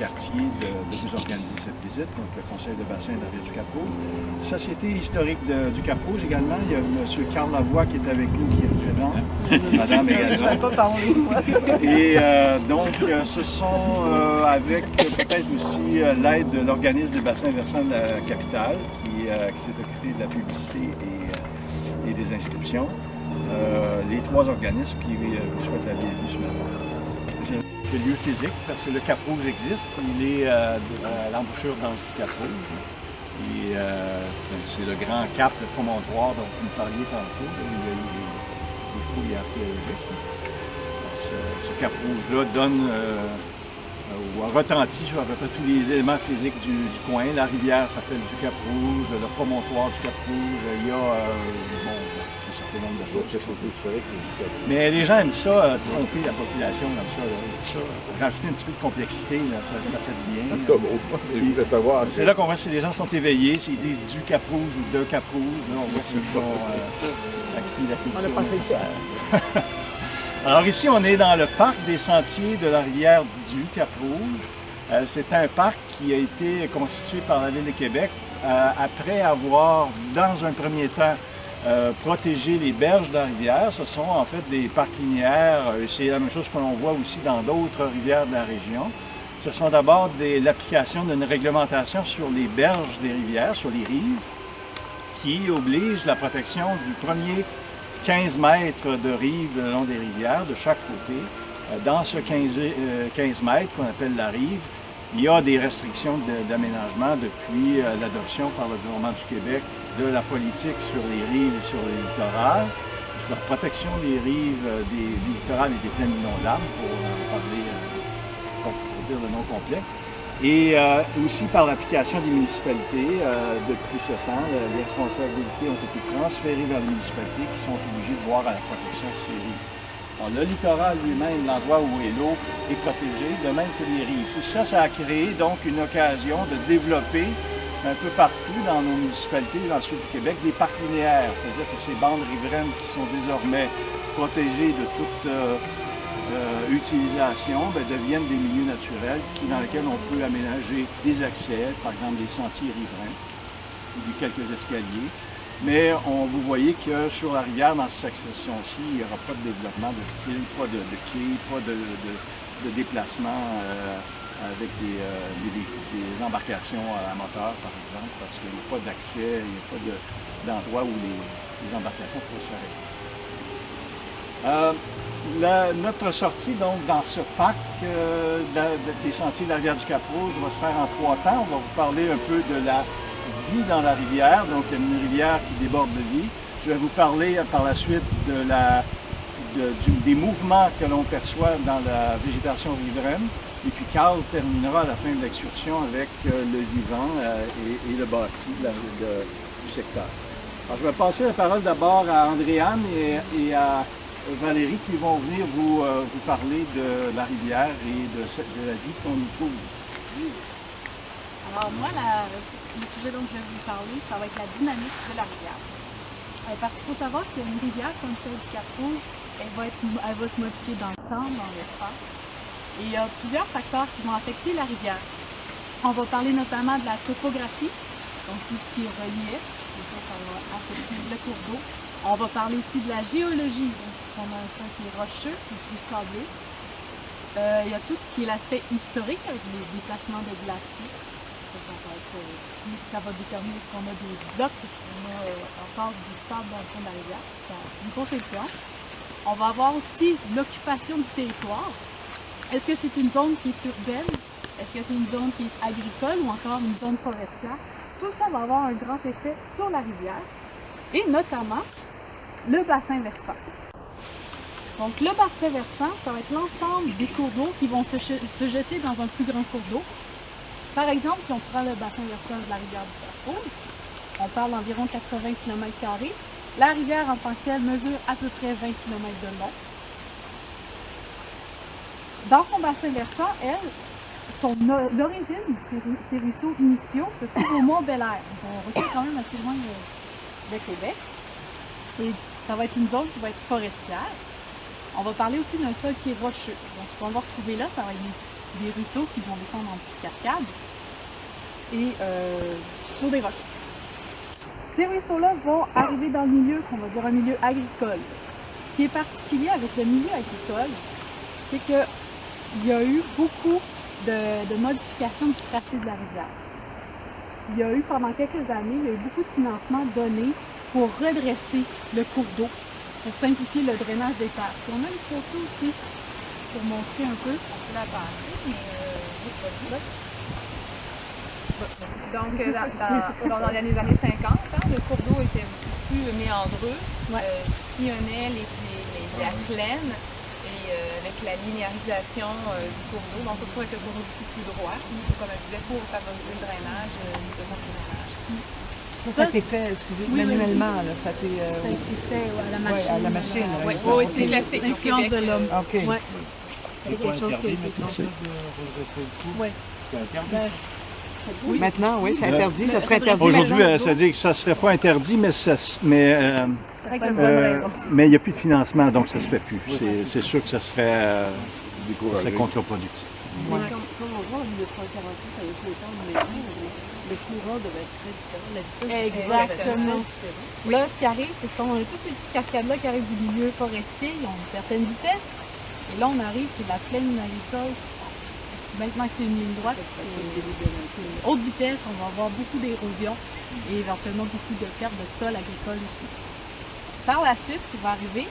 quartier de vous organiser cette visite, donc le Conseil de bassin de la rivière du Cap-Rouge. Société historique du Cap-Rouge également, il y a M. Carl Lavoie qui est avec nous, qui est présent, Madame également. Et donc, ce sont avec peut-être aussi l'aide de l'organisme des bassins versants de la capitale, qui s'est occupé de la publicité et des inscriptions. Les trois organismes qui vous souhaitent la bienvenue ce matin. Le lieu physique, parce que le Cap-Rouge existe, il est à l'embouchure d'Anse du Cap-Rouge. Et c'est le grand cap, le promontoire dont vous me parliez tantôt, où il y a eu des fouilles archéologiques. Ce Cap-Rouge-là donne ou retentit sur à peu près tous les éléments physiques du coin. La rivière s'appelle du Cap-Rouge, le promontoire du Cap-Rouge, il y a un certain nombre de choses. Mais les gens aiment ça, tromper la population comme ça. Rajouter un petit peu de complexité, là, ça fait du bien. Je voulais savoir. C'est là qu'on voit si les gens sont éveillés, s'ils disent du Cap-Rouge ou de Cap-Rouge, là on voit s'ils ont acquis la culture nécessaire. Alors ici, on est dans le parc des sentiers de la rivière du Cap-Rouge. C'est un parc qui a été constitué par la Ville de Québec après avoir, dans un premier temps, protégé les berges de la rivière. Ce sont en fait des parcs linéaires. C'est la même chose que l'on voit aussi dans d'autres rivières de la région. Ce sont d'abord l'application d'une réglementation sur les berges des rivières, sur les rives, qui oblige la protection du premier 15 mètres de rive le long des rivières, de chaque côté. Dans ce 15 mètres qu'on appelle la rive, il y a des restrictions d'aménagement depuis l'adoption par le gouvernement du Québec de la politique sur les rives et sur les littorales, sur la protection des rives, des littorales et des plaines inondables, pour en parler, pour dire le nom complet. Et aussi par l'application des municipalités. Depuis ce temps, les responsabilités ont été transférées vers les municipalités qui sont obligées de voir à la protection de ces rives. Alors, le littoral lui-même, l'endroit où est l'eau, est protégé, de même que les rives. Ça a créé donc une occasion de développer un peu partout dans nos municipalités, dans le sud du Québec, des parcs linéaires. C'est-à-dire que ces bandes riveraines qui sont désormais protégées de toute utilisation deviennent des milieux naturels dans lesquels on peut aménager des accès, par exemple des sentiers riverains, ou quelques escaliers. Mais vous voyez que sur la rivière, dans cette section-ci, il n'y aura pas de développement de style, pas de quai, pas de déplacement avec des embarcations à moteur, par exemple, parce qu'il n'y a pas d'accès, il n'y a pas d'endroit où les embarcations pourraient s'arrêter. Notre sortie donc dans ce parc des sentiers de la rivière du Cap-Rouge va se faire en 3 temps. On va vous parler un peu de la vie dans la rivière, donc une rivière qui déborde de vie. Je vais vous parler par la suite des mouvements que l'on perçoit dans la végétation riveraine. Et puis Carl terminera à la fin de l'excursion avec le vivant et le bâti du secteur. Alors, je vais passer la parole d'abord à Andréane et à Valérie qui vont venir vous parler de la rivière et de la vie qu'on y trouve. Alors moi, le sujet dont je vais vous parler, ça va être la dynamique de la rivière. Parce qu'il faut savoir qu'une rivière comme celle du Cap-Rouge, elle va se modifier dans le temps, dans l'espace. Et il y a plusieurs facteurs qui vont affecter la rivière. On va parler notamment de la topographie, donc tout ce qui est relief, ça va affecter le cours d'eau. On va parler aussi de la géologie, donc on a un sol qui est rocheux, plus sablé. Il y a tout ce qui est l'aspect historique avec les déplacements de glaciers. Ça va déterminer est-ce qu'on a des blocs, est-ce qu'on a encore du sable dans le fond de la rivière. Ça a une grosse influence. On va avoir aussi l'occupation du territoire. Est-ce que c'est une zone qui est urbaine? Est-ce que c'est une zone qui est agricole ou encore une zone forestière? Tout ça va avoir un grand effet sur la rivière et notamment le bassin versant. Donc le bassin versant, ça va être l'ensemble des cours d'eau qui vont se jeter dans un plus grand cours d'eau. Par exemple, si on prend le bassin versant de la rivière du Cap-Rouge, on parle d'environ 80 km². La rivière en tant que telle mesure à peu près 20 km de long. Dans son bassin versant, l'origine, ses ruisseaux initiaux se trouvent au Mont-Bel-Air. On recule quand même assez loin de Québec. Et ça va être une zone qui va être forestière. On va parler aussi d'un sol qui est rocheux. Donc, ce qu'on va retrouver là, ça va être des ruisseaux qui vont descendre en petites cascades et sur des roches. Ces ruisseaux-là vont arriver dans le milieu qu'on va dire un milieu agricole. Ce qui est particulier avec le milieu agricole, c'est qu'il y a eu beaucoup de modifications du tracé de la rivière. Il y a eu pendant quelques années, il y a eu beaucoup de financements donnés pour redresser le cours d'eau, pour simplifier le drainage des terres. Puis on a une photo aussi pour montrer un peu. On peut la passer, mais donc, dans les années 50, le cours d'eau était beaucoup plus méandreux, sillonnait la plaine, et avec la linéarisation du cours d'eau, on se retrouve avec le cours d'eau beaucoup plus droit, comme je disais, pour favoriser le drainage, l'utilisation du drainage. Ça a été fait, excusez, manuellement, là, ça a été fait à la machine. à la machine. Oui, c'est classique. L'influence de l'homme. OK. Ouais. C'est quelque chose qui a été fait. Oui. Oui. Maintenant, oui, c'est interdit, ça serait interdit. Aujourd'hui, ça dit que ça ne serait pas interdit, mais il n'y a plus de financement, donc ça ne se fait plus. C'est sûr que ça serait contre-productif. Ouais. Comme on voit en 1948, avec le temps de l'été, le courant devait être très différent. La vitesse Exactement. Là, ce qui arrive, c'est qu'on a toutes ces petites cascades-là qui arrivent du milieu forestier, ils ont une certaine vitesse. Et là, on arrive, c'est la plaine agricole. Maintenant que c'est une ligne droite, c'est une haute vitesse, on va avoir beaucoup d'érosion et éventuellement beaucoup de pertes de sol agricole aussi. Par la suite, ce qui va arriver,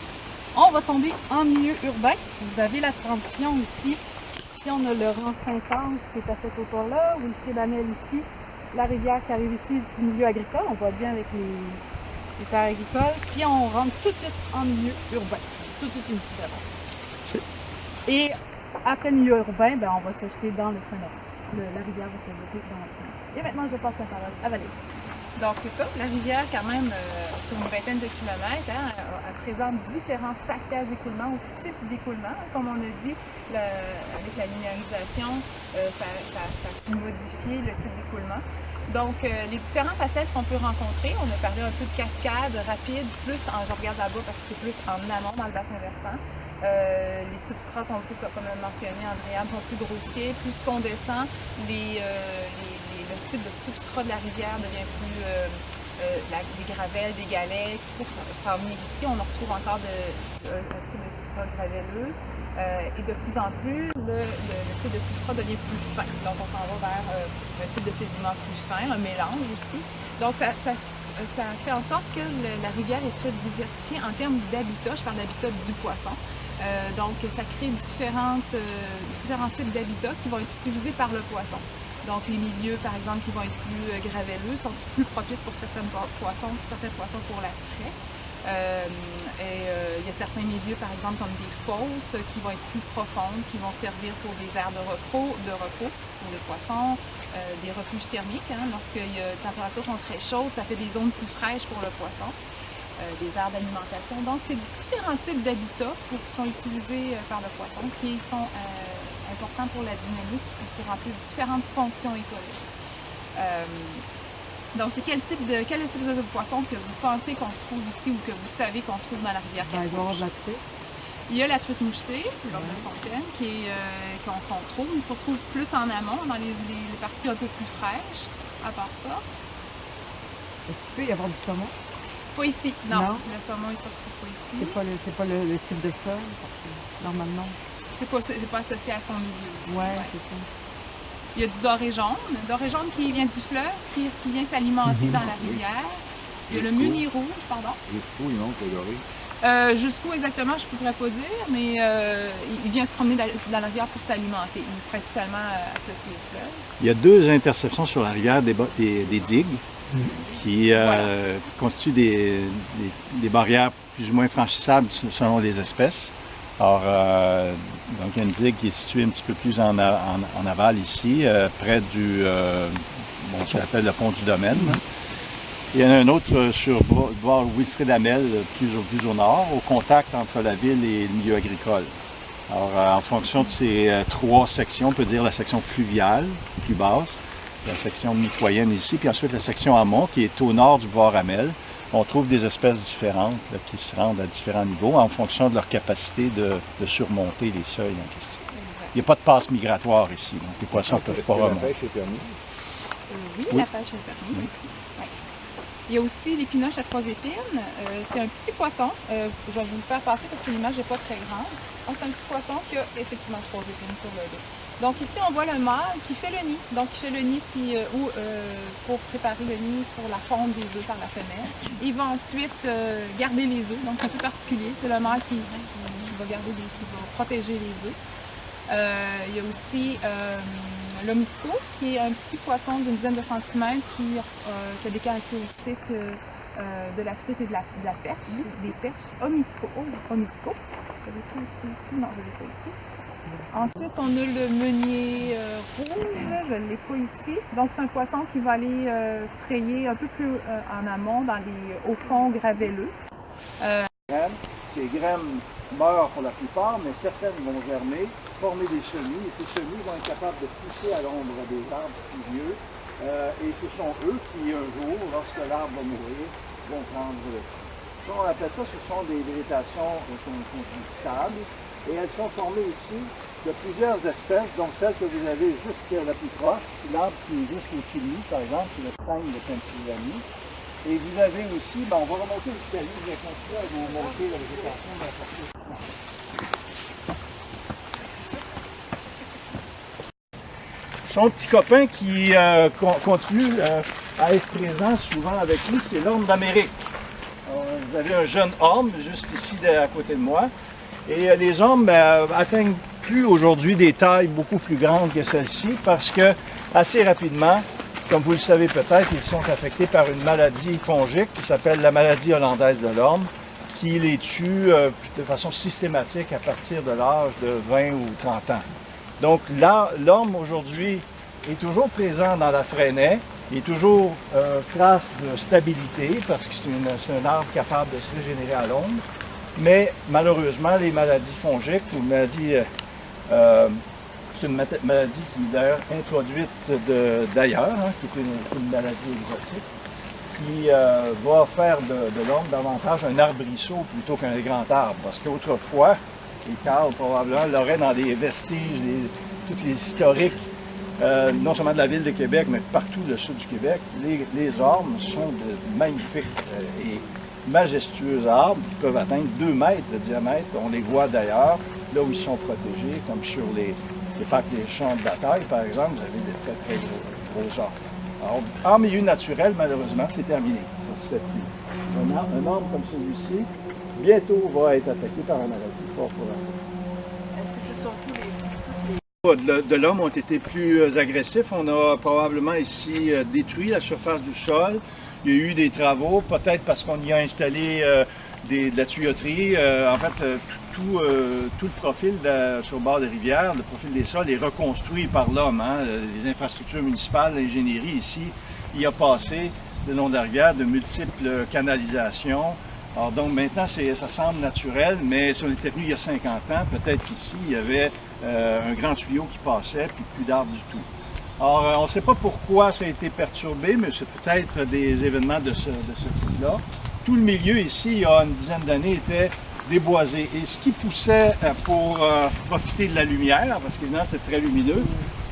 on va tomber en milieu urbain. Vous avez la transition ici. Ici, on a le rang Saint-Ange qui est à cette hauteur-là, Wilfrid-Amel ici, la rivière qui arrive ici du milieu agricole. On voit bien avec les terres agricoles. Puis on rentre tout de suite en milieu urbain. Tout de suite une différence. Et après le milieu urbain, ben, on va se jeter dans le Saint-Laurent. La rivière va se jeter dans le Saint-Laurent. Et maintenant, je passe la parole à Valérie. Donc, c'est ça, la rivière, quand même, sur une vingtaine de kilomètres, elle présente différents faciès d'écoulement ou types d'écoulement. Comme on a dit, avec la linéarisation, ça modifie le type d'écoulement. Donc, les différents faciès qu'on peut rencontrer, on a parlé un peu de cascades rapides, je regarde là-bas parce que c'est plus en amont dans le bassin versant. Les substrats sont aussi, comme l'a mentionné Andréane, sont plus grossiers. Plus qu'on descend, le type de substrat de la rivière devient plus des gravels, des galets. Pour s'en venir ici, on en retrouve encore un type de substrat gravelleux. Et de plus en plus, le type de substrat devient plus fin. Donc on s'en va vers un type de sédiment plus fin, un mélange aussi. Donc ça fait en sorte que la rivière est très diversifiée en termes d'habitat. Je parle d'habitat du poisson. Donc ça crée différents types d'habitats qui vont être utilisés par le poisson. Donc les milieux, par exemple, qui vont être plus gravelleux, sont plus propices pour certains poissons pour la fraie. Il y a certains milieux, par exemple, comme des fosses qui vont être plus profondes, qui vont servir pour des aires de repos pour les poissons, des refuges thermiques. Lorsque les températures sont très chaudes, ça fait des zones plus fraîches pour le poisson, des aires d'alimentation. Donc, c'est différents types d'habitats qui sont utilisés par le poisson, qui sont importants pour la dynamique et qui remplissent différentes fonctions écologiques. Donc, c'est quel type de poisson que vous pensez qu'on trouve ici ou que vous savez qu'on trouve dans la rivière Cap-Rouge? Il y a la truite mouchetée, l'ordre de fontaine, qu'on trouve. Il se retrouve plus en amont, dans les parties un peu plus fraîches, à part ça. Est-ce qu'il peut y avoir du saumon? Pas ici, non. Le saumon, il ne se retrouve pas ici. C'est pas le type de sol, parce que normalement... C'est pas associé à son milieu aussi. Ouais. C'est ça. Il y a du doré jaune qui vient du fleuve, qui vient s'alimenter dans la rivière. Il y a le meunier rouge, pardon. Jusqu'où il manque le doré? Jusqu'où exactement, je ne pourrais pas dire, mais il vient se promener dans la rivière pour s'alimenter. Il est principalement associé au fleuve. Il y a deux interceptions sur la rivière, des digues, qui constituent des barrières plus ou moins franchissables selon les espèces. Alors, donc il y a une digue qui est située un petit peu plus en aval ici, près du ce qu'on appelle le pont du domaine. Il y en a un autre sur le bord Wilfrid-Amel, plus au nord, au contact entre la ville et le milieu agricole. Alors, en fonction de ces trois sections, on peut dire la section fluviale, plus basse, la section mitoyenne ici, puis ensuite la section amont, qui est au nord du bois Amel. on trouve des espèces différentes là, qui se rendent à différents niveaux en fonction de leur capacité de surmonter les seuils en question. Il n'y a pas de passe migratoire ici, donc les poissons ne peuvent pas remonter. La pêche est permise? Oui, la pêche est permise ici. Ouais. Il y a aussi l'épinoche à 3 épines. C'est un petit poisson. Je vais vous le faire passer parce que l'image n'est pas très grande. Donc, c'est un petit poisson qui a effectivement 3 épines sur le dos. Donc ici, on voit le mâle qui fait le nid. Donc, il fait le nid pour préparer le nid pour la ponte des œufs par la femelle. Il va ensuite garder les œufs. Donc, c'est un peu particulier. C'est le mâle qui va protéger les œufs. Il y a aussi l'omisco, qui est un petit poisson d'une dizaine de centimètres qui a des caractéristiques de la truite et de la perche, des perches. Omisco. Je l'ai-tu ici? Non, je ne l'ai pas ici. Ensuite, on a le meunier rouge, je ne l'ai pas ici. Donc, c'est un poisson qui va aller frayer un peu plus en amont, au fond gravelleux. Les graines meurent pour la plupart, mais certaines vont germer, former des semis, et ces semis vont être capables de pousser à l'ombre des arbres plus vieux. Et ce sont eux qui, un jour, lorsque l'arbre va mourir, vont prendre le dessus. On appelle ça, ce sont des végétations stables, et elles sont formées ici de plusieurs espèces, dont celle que vous avez juste la plus proche, l'arbre qui est juste au-dessus de nous, par exemple, c'est le pine de Pennsylvanie. Et vous avez aussi, on va remonter l'escalier, je vais continuer à vous montrer la végétation de la partie. Son petit copain qui continue à être présent souvent avec nous, c'est l'orme d'Amérique. Vous avez un jeune orme juste ici à côté de moi. Et les ormes atteignent plus aujourd'hui des tailles beaucoup plus grandes que celle-ci parce que assez rapidement, comme vous le savez peut-être, ils sont affectés par une maladie fongique qui s'appelle la maladie hollandaise de l'orme, qui les tue de façon systématique à partir de l'âge de 20 ou 30 ans. Donc l'orme aujourd'hui est toujours présent dans la Fresnaye, il est toujours trace de stabilité parce que c'est un arbre capable de se régénérer à l'ombre, mais malheureusement les maladies fongiques ou maladies c'est une maladie qui est d'ailleurs introduite d'ailleurs, qui est une maladie exotique, qui va faire de l'orme davantage un arbrisseau plutôt qu'un grand arbre. Parce qu'autrefois, les Carl probablement l'auraient dans les vestiges, toutes les historiques, non seulement de la ville de Québec, mais partout le sud du Québec. Les ormes sont de magnifiques et majestueux arbres qui peuvent atteindre 2 mètres de diamètre. On les voit d'ailleurs là où ils sont protégés, comme sur les parcs des champs de bataille, par exemple, vous avez des très gros arbres. Alors, en milieu naturel, malheureusement, c'est terminé. Ça se fait plus. Un arbre comme celui-ci, bientôt va être attaqué par une maladie fort probable. Est-ce que ce sont tous les... De l'homme ont été plus agressifs. On a probablement ici détruit la surface du sol. Il y a eu des travaux, peut-être parce qu'on y a installé de la tuyauterie. En fait, tout le profil sur le bord de rivière, le profil des sols est reconstruit par l'homme. Les infrastructures municipales, l'ingénierie ici, y a passé le long de la rivière de multiples canalisations. Alors donc maintenant, ça semble naturel, mais si on était venu il y a 50 ans, peut-être qu'ici, il y avait un grand tuyau qui passait, puis plus d'arbres du tout. Alors, on ne sait pas pourquoi ça a été perturbé, mais c'est peut-être des événements de ce type-là. Tout le milieu ici, il y a une dizaine d'années, était déboisé. Et ce qui poussait pour profiter de la lumière, parce qu'évidemment c'était très lumineux,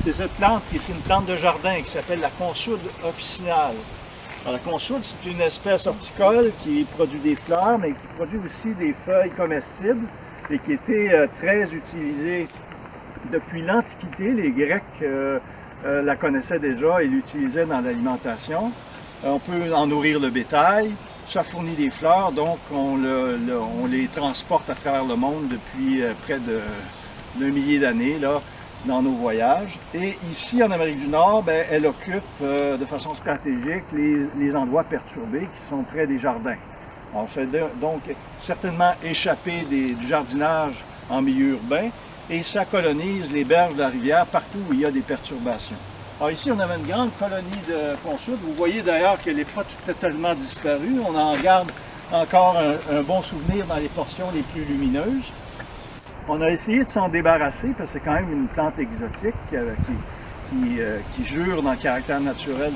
c'est cette plante qui est une plante de jardin qui s'appelle la consoude officinale. Alors, la consoude, c'est une espèce horticole qui produit des fleurs, mais qui produit aussi des feuilles comestibles et qui était très utilisée depuis l'Antiquité. Les Grecs la connaissaient déjà et l'utilisaient dans l'alimentation. On peut en nourrir le bétail. Ça fournit des fleurs, donc on les transporte à travers le monde depuis près d'un millier d'années dans nos voyages. Et ici, en Amérique du Nord, elle occupe de façon stratégique les endroits perturbés qui sont près des jardins. On fait donc certainement échapper du jardinage en milieu urbain et ça colonise les berges de la rivière partout où il y a des perturbations. Alors ici, on avait une grande colonie de consoude. Vous voyez d'ailleurs qu'elle n'est pas totalement disparue. On en garde encore un bon souvenir dans les portions les plus lumineuses. On a essayé de s'en débarrasser parce que c'est quand même une plante exotique qui jure dans le caractère naturel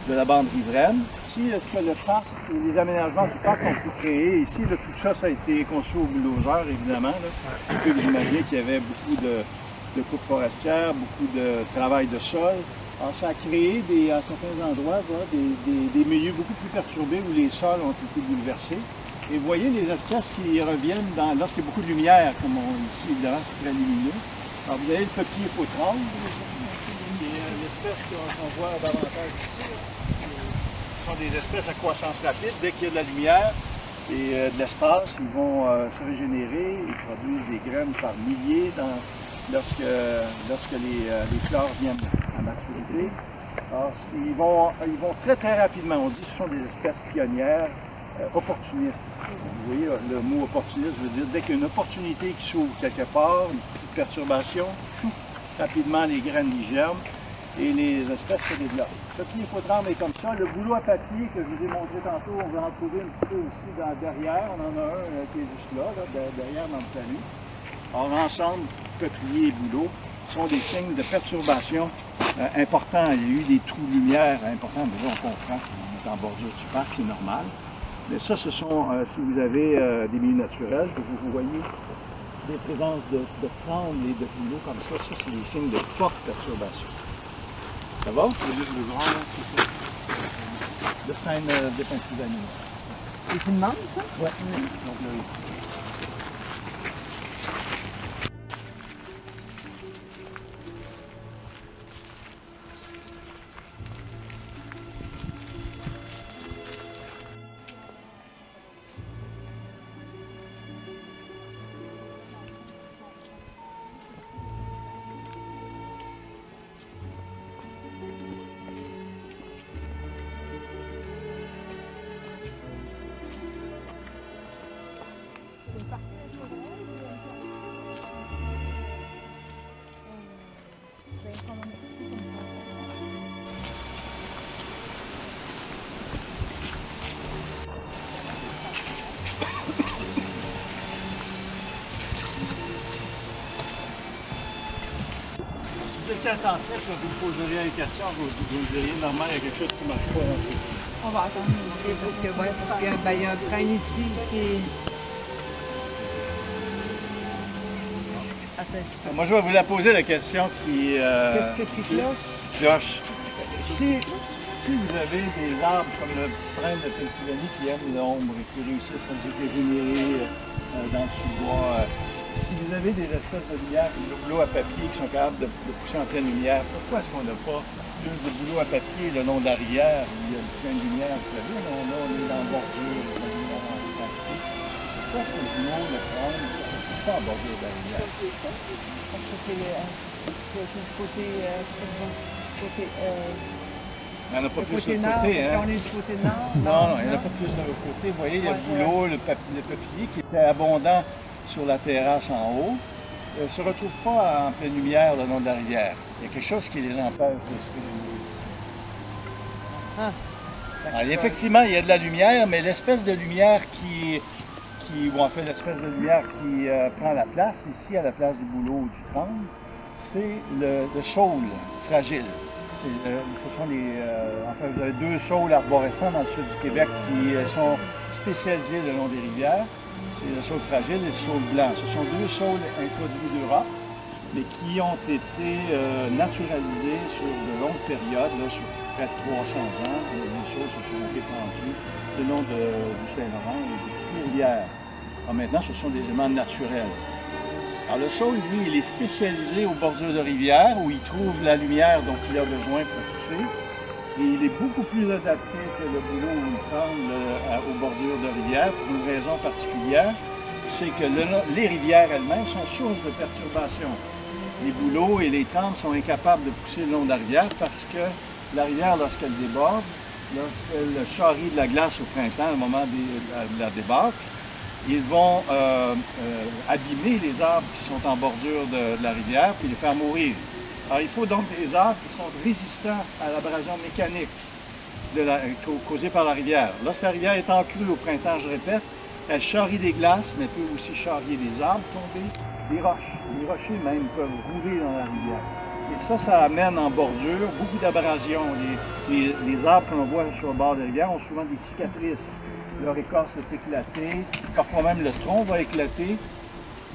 de la bande riveraine. Ici, est-ce que le parc, les aménagements du parc ont pu créer? Ici, là, tout ça, ça a été conçu au bulldozer, évidemment. Là. Vous pouvez vous imaginer qu'il y avait beaucoup de coupes forestières, beaucoup de travail de sol. Alors, ça a créé à certains endroits des milieux beaucoup plus perturbés où les sols ont été bouleversés. Et vous voyez les espèces qui reviennent lorsqu'il y a beaucoup de lumière, comme ici, évidemment, c'est très lumineux. Alors, vous avez le peuplier fautrande, qui est une espèce qu'on voit davantage ici. Ce sont des espèces à croissance rapide. Dès qu'il y a de la lumière et de l'espace, ils vont se régénérer. Ils produisent des graines par milliers lorsque les fleurs viennent à maturité. Alors, ils vont très très rapidement. On dit que ce sont des espèces pionnières opportunistes. Vous voyez, le mot opportuniste veut dire dès qu'il y a une opportunité qui s'ouvre quelque part, une petite perturbation, rapidement les graines y germent et les espèces se développent. Le peuplier fautrande est comme ça. Le bouleau à papier que je vous ai montré tantôt, on va en trouver un petit peu aussi derrière. On en a un qui est juste là, derrière dans le talus. Alors ensemble, peuplier et bouleau sont des signes de perturbation importants. Il y a eu des trous de lumière importants, mais là on comprend qu'on est en bordure du parc, c'est normal. Mais ça, ce sont, si vous avez des milieux naturels, que vous voyez des présences de frênes et de bouleaux comme ça, c'est des signes de forte perturbation. Ça va? C'est juste le grand, là, c'est ça. De frênes de Pennsylvanie. C'est une menthe, ça? Oui. Donc là, ici. Si vous étiez attentif, vous me poseriez une question, vous me diriez normal, il y a quelque chose qui ne marche pas. On va attendre. Parce qu'il y a un frein ici qui est... Attends un petit peu. Moi, je vais vous la poser la question qui... Qu'est-ce que tu cloches? Cloche. Si vous avez des arbres comme le frêne de Pennsylvanie qui aiment l'ombre et qui réussissent à se régénérer dans le sous-bois, si vous avez des espèces de lumière comme le bouleau à papier qui sont capables de pousser en pleine lumière, pourquoi est-ce qu'on n'a pas plus de bouleau à papier le long de la rivière où il y a plein de lumière? Vous savez, là, on est dans le bordure, il y a de la lumière en quantité. Pourquoi est-ce que le bouleau, le frêne, n'est pas en bordure de la rivière? Parce que c'est du côté... Il n'y en a pas plus de l'autre nord, côté, hein? hein? On est du côté nord. Non, il n'y en a pas plus de l'autre côté. Vous voyez, il y a le bouleau, le peuplier qui était abondant sur la terrasse en haut, ne se retrouvent pas en pleine lumière le long de la rivière. Il y a quelque chose qui les empêche de se réunir ici. Alors, effectivement, il y a de la lumière, mais l'espèce de lumière ou en fait l'espèce de lumière qui prend la place, ici à la place du bouleau ou du tremble, c'est le saule fragile. Ce sont enfin, vous avez deux saules arborescents dans le sud du Québec qui sont spécialisés le long des rivières. C'est le saule fragile et le saule blanc. Ce sont deux saules introduits d'Europe, mais qui ont été naturalisés sur de longues périodes, là, sur près de 300 ans. Les saules se sont répandus le long du Saint-Laurent et des rivières. Alors maintenant, ce sont des éléments naturels. Alors le saule, lui, il est spécialisé aux bordures de rivières où il trouve la lumière dont il a besoin pour pousser. Et il est beaucoup plus adapté que le bouleau ou le tremble aux bordures de rivières pour une raison particulière, c'est que les rivières elles-mêmes sont source de perturbations. Les bouleaux et les trembles sont incapables de pousser le long de la rivière parce que la rivière, lorsqu'elle déborde, lorsqu'elle charrie de la glace au printemps, au moment de la débâcle, ils vont abîmer les arbres qui sont en bordure de la rivière puis les faire mourir. Alors, il faut donc des arbres qui sont résistants à l'abrasion mécanique causée par la rivière. Lorsque la rivière est en crue au printemps, je répète, elle charrie des glaces, mais peut aussi charrier des arbres tombés, des roches. Les rochers même peuvent rouler dans la rivière. Et ça amène en bordure beaucoup d'abrasions. Les arbres que l'on voit sur le bord de la rivière ont souvent des cicatrices. Leur écorce est éclatée, parfois même le tronc va éclater,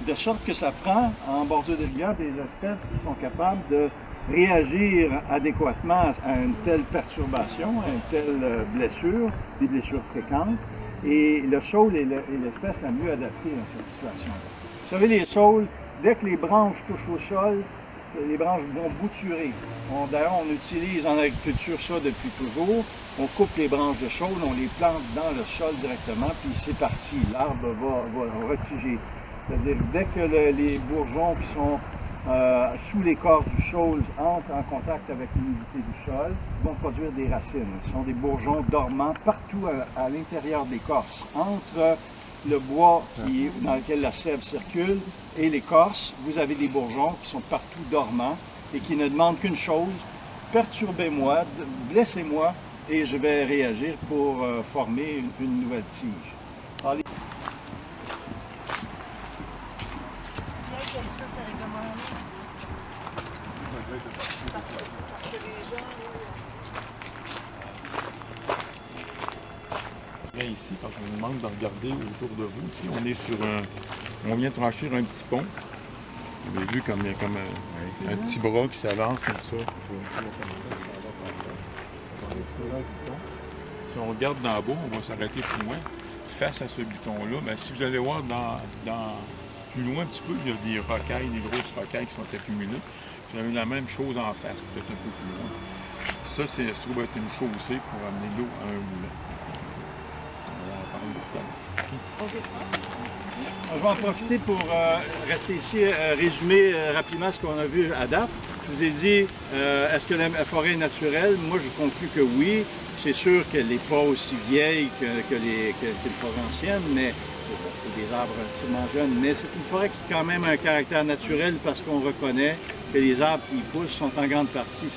de sorte que ça prend en bordure de rivière des espèces qui sont capables de réagir adéquatement à une telle perturbation, à une telle blessure, des blessures fréquentes. Et le saule est l'espèce la mieux adaptée à cette situation-là. Vous savez, les saules, dès que les branches touchent au sol, les branches vont bouturer. D'ailleurs, on utilise en agriculture ça depuis toujours. On coupe les branches de saule, on les plante dans le sol directement, puis c'est parti. L'arbre va retiger. C'est-à-dire, dès que les bourgeons qui sont sous l'écorce du saule entrent en contact avec l'humidité du sol, vont produire des racines. Ce sont des bourgeons dormants partout à l'intérieur de l'écorce. Entre le bois dans lequel la sève circule et l'écorce, vous avez des bourgeons qui sont partout dormants et qui ne demandent qu'une chose, perturbez-moi, blessez-moi et je vais réagir pour former une nouvelle tige. Alors, ici, quand on nous demande de regarder autour de vous, ici, on est sur on vient de franchir un petit pont. Vous avez vu comme il y a comme un petit bras qui s'avance comme ça. Si on regarde d'en bas, on va s'arrêter plus loin. Face à ce buton-là, ben, si vous allez voir plus loin un petit peu, il y a des rocailles, des grosses rocailles qui sont accumulées. Vous avez la même chose en face, peut-être un peu plus loin. Ça, ça trouve être une chaussée pour amener l'eau à un moulin. Je vais en profiter pour rester ici, résumer rapidement ce qu'on a vu à date. Je vous ai dit, est-ce que la forêt est naturelle? Moi, je conclus que oui. C'est sûr qu'elle n'est pas aussi vieille que les forêts anciennes, mais des arbres relativement jeunes. Mais c'est une forêt qui a quand même un caractère naturel parce qu'on reconnaît que les arbres qui y poussent sont en grande partie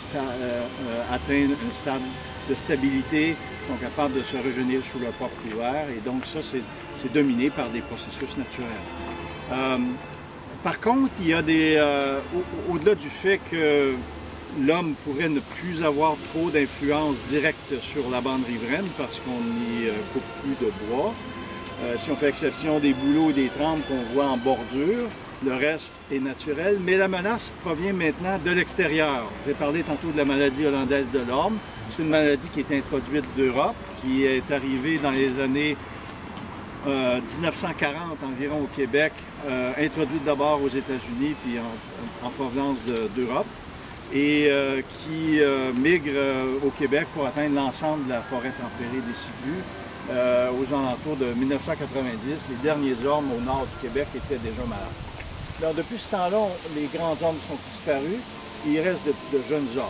atteignent un stade de stabilité, sont capables de se rejeunir sous leur propre couvert, et donc ça, c'est dominé par des processus naturels. Par contre, il y a au-delà du fait que l'homme pourrait ne plus avoir trop d'influence directe sur la bande riveraine parce qu'on n'y coupe plus de bois, si on fait exception des bouleaux et des trembles qu'on voit en bordure, le reste est naturel, mais la menace provient maintenant de l'extérieur. Je vais parler tantôt de la maladie hollandaise de l'orme. C'est une maladie qui est introduite d'Europe, qui est arrivée dans les années 1940 environ au Québec, introduite d'abord aux États-Unis puis en provenance d'Europe, et qui migre au Québec pour atteindre l'ensemble de la forêt tempérée décidue. Aux alentours de 1990, les derniers ormes au nord du Québec étaient déjà malades. Alors, depuis ce temps-là, les grands ormes sont disparus et il reste de jeunes ormes.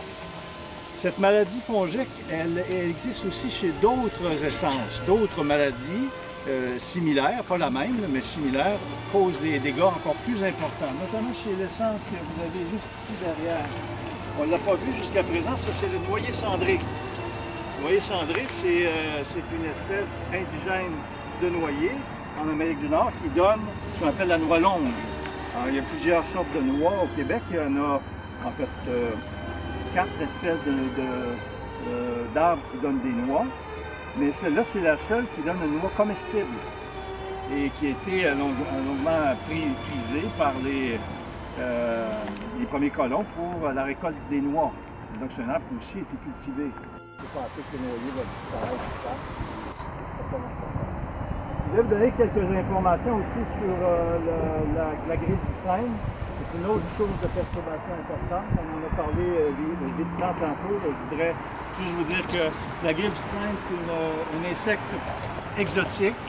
Cette maladie fongique, elle existe aussi chez d'autres essences, d'autres maladies similaires, pas la même, mais similaires, causent des dégâts encore plus importants, notamment chez l'essence que vous avez juste ici derrière. On ne l'a pas vu jusqu'à présent, ça c'est le noyer cendré. Le noyer cendré, c'est une espèce indigène de noyer en Amérique du Nord qui donne ce qu'on appelle la noix longue. Alors, il y a plusieurs sortes de noix au Québec. Il y en a en fait 4 espèces d'arbres qui donnent des noix. Mais celle-là, c'est la seule qui donne une noix comestible et qui a été longuement prisée par les premiers colons pour la récolte des noix. Donc c'est un arbre qui aussi a été cultivé. Je pensais que le noyer va disparaître plus tard. Je vais vous donner quelques informations aussi sur la grille du frêne. C'est une autre source de perturbation importante. On en a parlé vite tantôt. Je voudrais juste vous dire que la grille du frêne, c'est un insecte exotique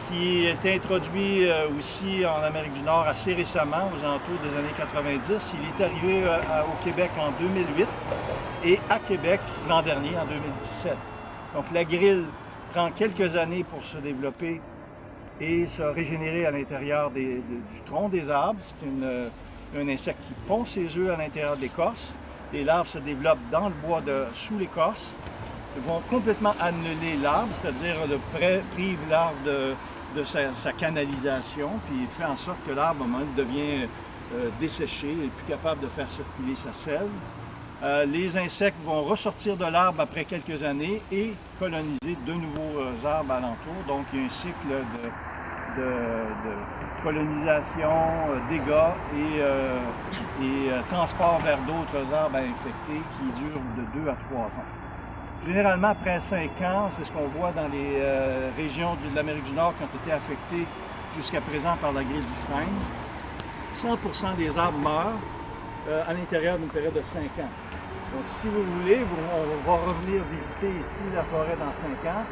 qui est introduit aussi en Amérique du Nord assez récemment, aux alentours des années 90. Il est arrivé au Québec en 2008 et à Québec l'an dernier, en 2017. Donc la grille prend quelques années pour se développer et se régénérer à l'intérieur du tronc des arbres. C'est un insecte qui pond ses œufs à l'intérieur de l'écorce. Les larves se développent dans le bois sous l'écorce, vont complètement annuler l'arbre, c'est-à-dire prive l'arbre de sa canalisation, puis fait en sorte que l'arbre devient desséché, il n'est plus capable de faire circuler sa sève. Les insectes vont ressortir de l'arbre après quelques années et coloniser de nouveaux arbres alentours. Donc, il y a un cycle de colonisation, dégâts et transport vers d'autres arbres à infecter qui dure de 2 à 3 ans. Généralement, après 5 ans, c'est ce qu'on voit dans les régions de l'Amérique du Nord qui ont été affectées jusqu'à présent par la grille du frêne. 100% des arbres meurent à l'intérieur d'une période de 5 ans. Donc, si vous voulez, on va revenir visiter ici la forêt dans 5 ans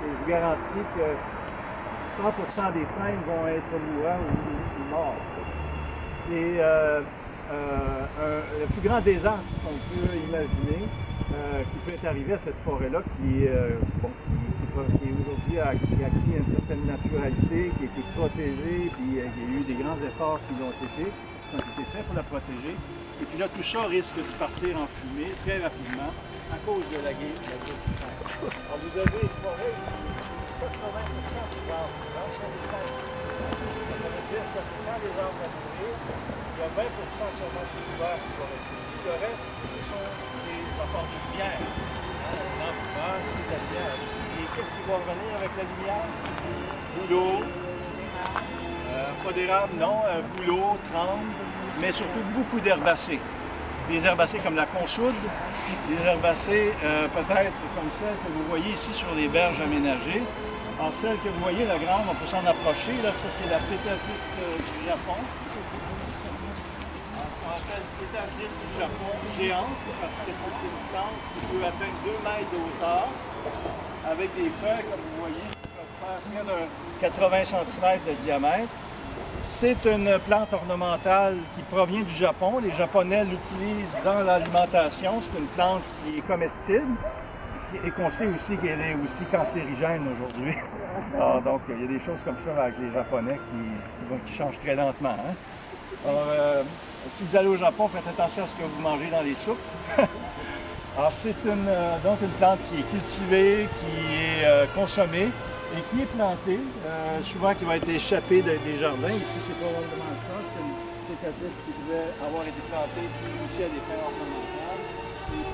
et je vous garantis que 100% des frênes vont être mourants ou morts. C'est le plus grand désastre qu'on peut imaginer qui peut arriver à cette forêt-là qui aujourd'hui a acquis une certaine naturalité, qui a été protégée, puis il y a eu des grands efforts qui ont été faits pour la protéger. Et puis là, tout ça risque de partir en fumée très rapidement à cause de la grille du frêne. Alors, vous avez une forêt ici, 80% des arbres sont des frênes. Ça veut dire que quand les arbres vont mourir, il y a 20% seulement de couverts qui vont rester. Le reste, ce sont des apports de lumière. C'est de la lumière ici. Et qu'est-ce qui va revenir avec la lumière? Bouleau. Pas d'érable, non. Bouleau, tremble, mais surtout beaucoup d'herbacées. Des herbacées comme la consoude, des herbacées peut-être comme celle que vous voyez ici sur les berges aménagées. Alors celle que vous voyez, la grande, on peut s'en approcher. Là, ça c'est la pétasite du Japon. On appelle pétasite du Japon géante parce que c'est une plante qui peut atteindre 2 mètres de hauteur avec des feuilles, comme vous voyez, qui peuvent faire près de 80 cm de diamètre. C'est une plante ornementale qui provient du Japon. Les Japonais l'utilisent dans l'alimentation. C'est une plante qui est comestible et qu'on sait aussi qu'elle est aussi cancérigène aujourd'hui. Donc, il y a des choses comme ça avec les Japonais qui changent très lentement. Hein? Alors, si vous allez au Japon, faites attention à ce que vous mangez dans les soupes. Alors, c'est donc une plante qui est cultivée, qui est consommée et qui est plantée, souvent qui va être échappée des jardins. Ici, c'est probablement le cas. C'est une pétasite qui devait avoir été plantée ici à des fins ornementales. Et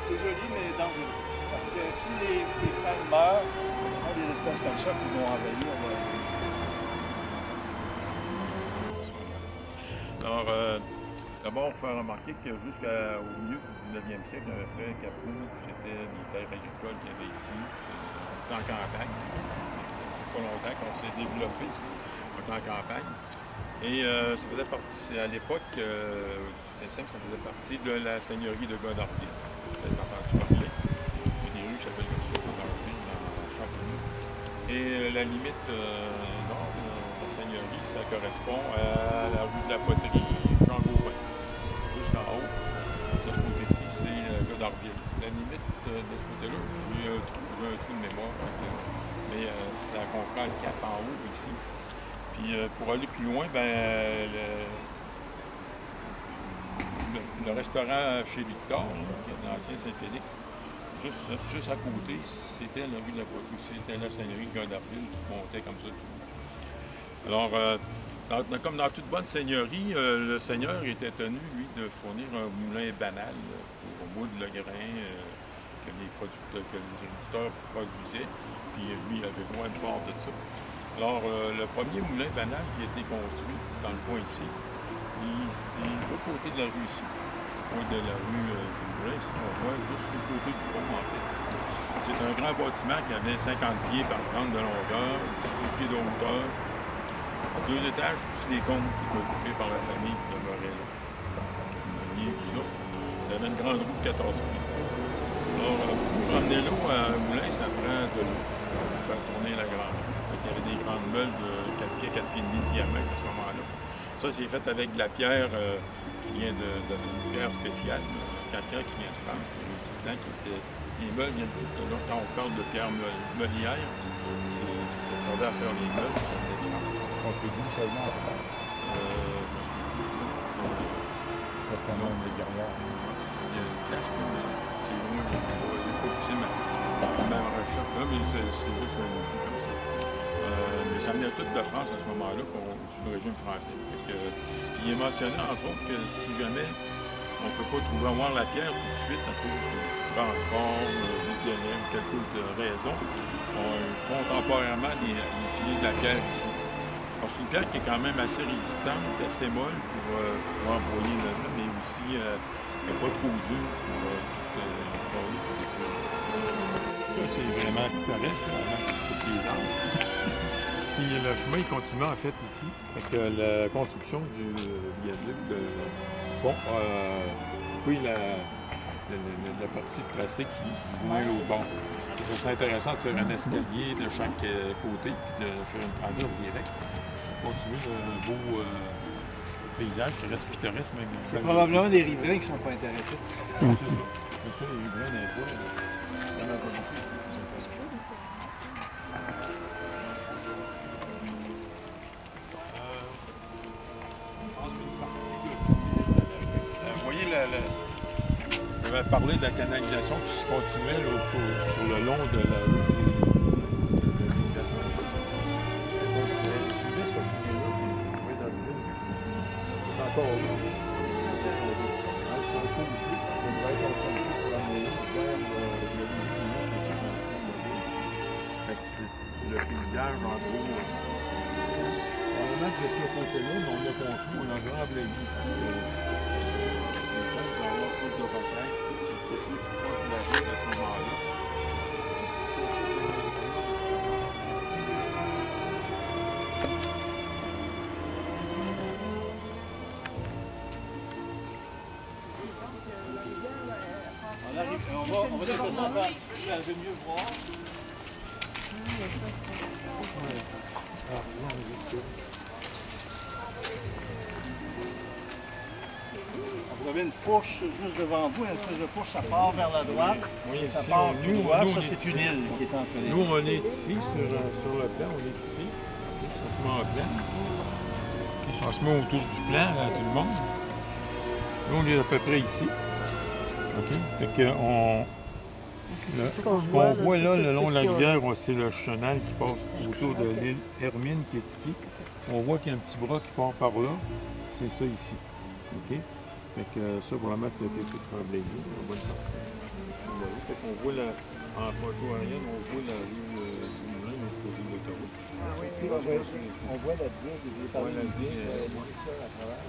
c'est joli, mais dangereux. Parce que si les frênes meurent, il y a des espèces comme ça qui vont envahir. Alors, d'abord, il faut remarquer que jusqu'au milieu du 19e siècle, à peu près, Caprouge, c'était des terres agricoles qu'il y avait ici. C'était en campagne. C'est pas longtemps qu'on s'est développé. On était en campagne. Et ça faisait partie, à l'époque, ça faisait partie de la seigneurie de Godarville. Vous avez entendu parler. Il y a des rues qui s'appellent comme ça, Godarville, dans Champigny. Et la limite nord de la seigneurie, ça correspond à la rue de la Poterie, Jean Gauvin. Jusqu'en haut, de ce côté-ci, c'est Godarville. La limite de ce côté-là, j'ai un trou de mémoire, mais ça comprend le cap en haut ici. Puis pour aller plus loin, le restaurant chez Victor, qui est l'ancien Saint-Félix, juste à côté, c'était la rue de la Poterie, c'était la seigneurie de Godarville qui montait comme ça. Alors, comme dans toute bonne seigneurie, le seigneur était tenu, lui, de fournir un moulin banal pour moudre le grain que les agriculteurs produisaient, puis lui avait droit de part de ça. Alors, le premier moulin banal qui a été construit dans le coin ici, c'est de l'autre côté de la rue ici, au coin de la rue du Moulin, c'est qu'on voit juste le côté du pont en fait. C'est un grand bâtiment qui avait 50 pieds par 30 de longueur, 18 pieds de hauteur, 2 étages, plus les combles qui étaient occupés par la famille qui demeurait là. Meunier, tout ça. Ça avait une grande roue de 14 pieds. Alors, pour emmener l'eau à un moulin, ça prend de l'eau pour faire tourner la grande roue. Il y avait des grandes meules de 4 pieds, 4 pieds et demi de diamètre à ce moment-là. Ça, c'est fait avec de la pierre qui vient une pierre spéciale, la pierre qui vient de France, qui est résistant, qui était... Les meules viennent de là. Quand on parle de pierre meulière, ça servait à faire les meules, ça venait de France. On s'est dit seulement en place. C'est un nom de guerrière. Il y a une place, mais c'est loin. J'ai pas poussé ma recherche là, mais c'est juste un nom comme ça. Mais ça venait tout de France à ce moment-là, sous le régime français. Il est mentionné, entre autres, que si jamais on ne peut pas avoir la pierre tout de suite à cause du transport, des délais ou quelque autre raison, ils font temporairement, ils utilisent la pierre ici. C'est une pierre qui est quand même assez résistante, assez molle pour embrouiller le là, mais aussi pas trop dure pour là, c'est vraiment pittoresque, avec toutes les arbres. Puis le chemin il continue en fait ici. Fait que la construction du viaduc du pont puis la partie de tracé qui mène au pont. Ça serait intéressant de faire un escalier de chaque côté puis de faire une transverse directe. Continuer un beau paysage qui reste pittoresque. C'est probablement des riverains qui ne sont pas intéressés. C'est ça, les riverains d'un fois. Vous voyez, j'avais parlé de la canalisation qui se continuait sur le long de la le paysage en gros. Probablement que de ce côté-là, mais on l'a construit, on a grand plaisir. Les gens vont avoir plus de requêtes, c'est plus proche de la ville à ce moment-là. On va déposer un petit peu, vous allez mieux voir. Vous avez une fourche juste devant vous, une espèce de fourche, ça part vers la droite. Oui, ça ici, part nous, droit, nous, ça c'est une île qui est entre les deux. Nous, on est ici, sur le plan, on est ici, on se met en plan. On se met autour du plan, à tout le monde. Nous, on est à peu près ici. OK? Fait que ce qu'on voit là, le long de la rivière, c'est le chenal qui passe autour de l'île Hermine qui est ici. On voit qu'il y a un petit bras qui part par là. C'est ça ici. OK? Fait que ça, vraiment, ça a été tout emblayé. Fait qu'on voit en photo aérienne, on voit la rue Louvain, notre rue d'autoroute. On voit la digue, je vais la digue, à travers.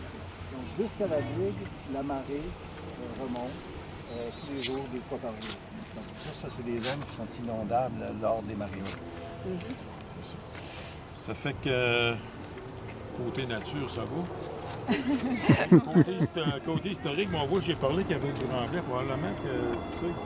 Donc jusqu'à la digue, la marée remonte tous les jours, 2 fois par jour. Donc ça c'est des zones qui sont inondables lors des marées hautes. Ça fait que côté nature, ça va. côté historique, on voit, j'ai parlé qu'il y avait du remblai, probablement que ça ici.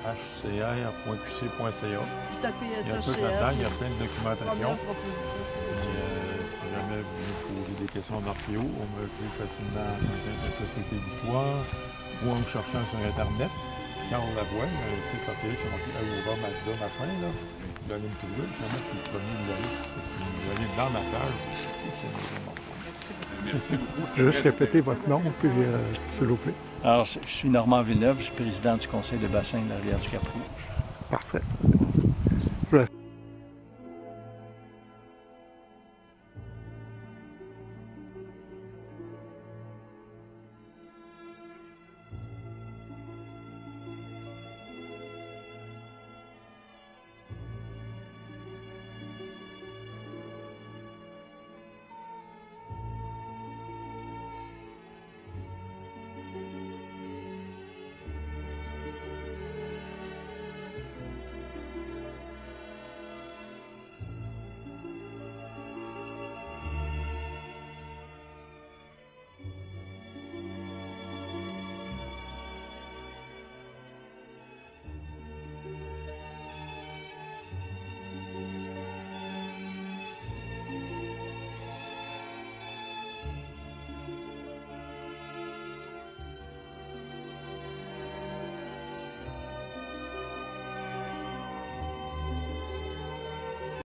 shcr.qc.ca. Il y a tout là-dedans, il y a plein de documentation. Si jamais vous voulez poser des questions d'archéo, on me trouve facilement dans la Société d'Histoire ou en me cherchant sur Internet. Quand on la voit, c'est parti, c'est marqué Aurora, Mazda, machin, là. Vous allez me trouver, finalement, je suis le premier de la liste. Vous allez dans ma page. Merci beaucoup. Je vais juste répéter votre nom, s'il vous plaît. Alors, je suis Normand Villeneuve, je suis président du conseil de bassin de la rivière du Cap-Rouge. Parfait.